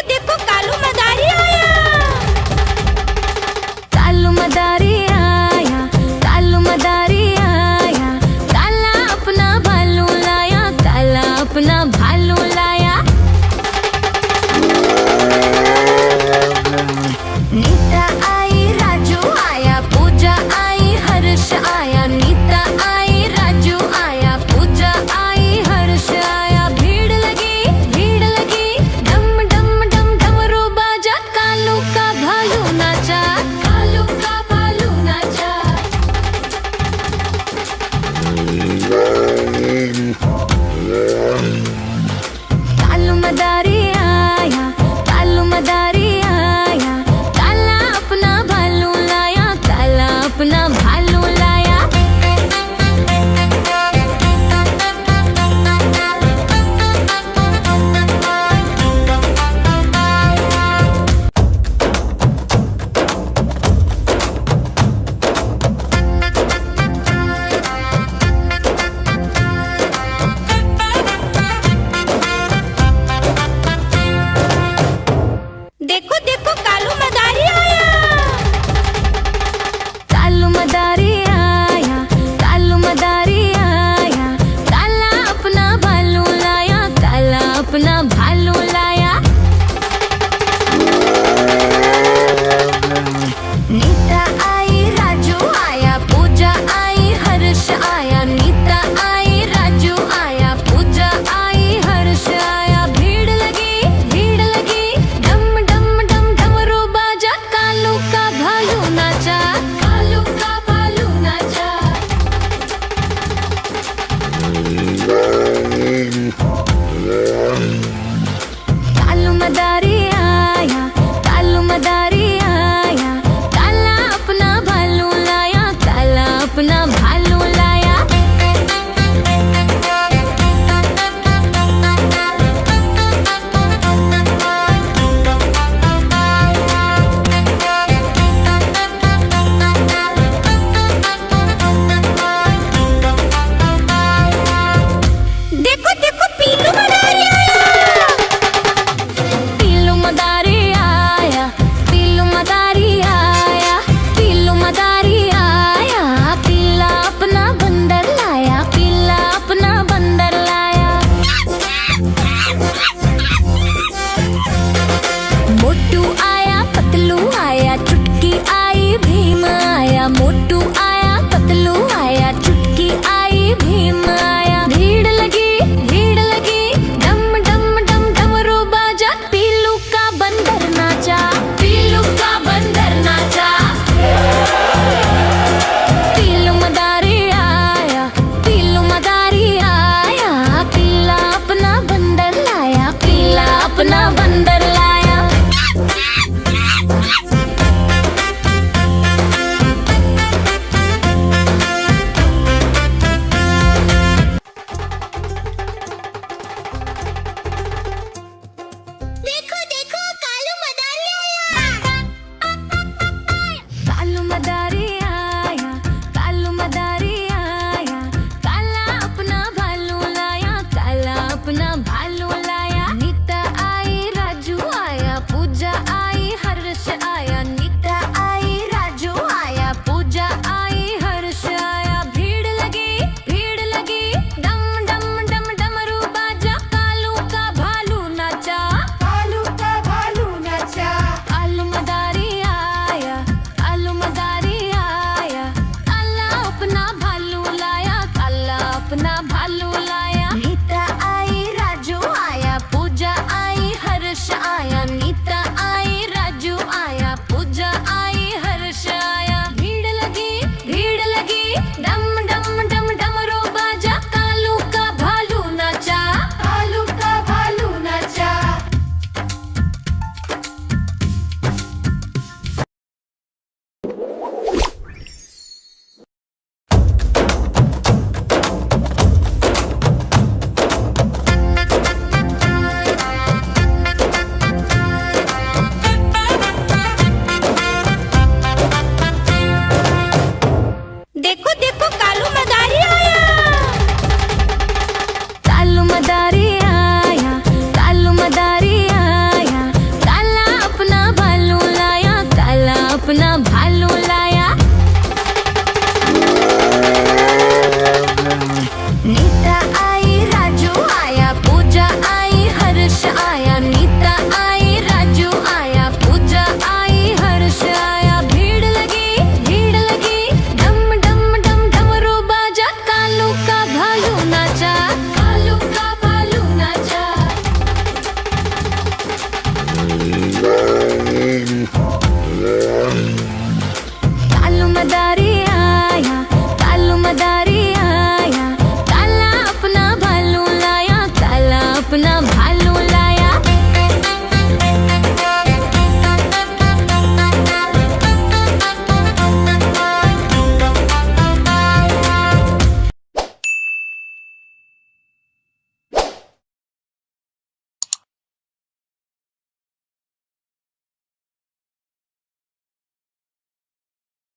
देखो कालू मदारी आया। कालू मदारी आया, कालू मदारी आया, काला अपना भालू लाया, काला अपना भालू लाया। नीता आई, राजू आया, पूजा आई, हर्ष आया। नीता आई, राजू आया, पूजा आई, हर्ष आया। भीड़ लगी, डम डम डम डमरू बाजा। कालू का भालू नाचा, कालू का भालू नाचा। कालू मदारी आया, कालू मदारी आया, काला अपना भालू लाया, काला अपना भालू लाया। देखो देखो कालू मदारी आया। कालू मदारी आया, कालू मदारी आया, काला अपना भालू लाया, काला अपना भालू लाया। नीता आई, राजू आया, पूजा आई, हर्ष आया। नीता आई, राजू आया, पूजा आई, हर्ष आया। भीड़ लगी, डम डम डम डमरू बाजा। कालू का भालू नाचा, कालू का भालू नाचा। कालू मदारी आया, कालू मदारी आया, काला अपना भालू लाया, काला अपना भालू लाया। देखो देखो पीलू मदारी आया। पीलू मदारी आया, पीलू मदारी आया, पीलू मदारी आया, पीला अपना बंदर लाया, पीला अपना बंदर लाया। मोटू आया, पतलू आया, चुटकी आई, भीम आया।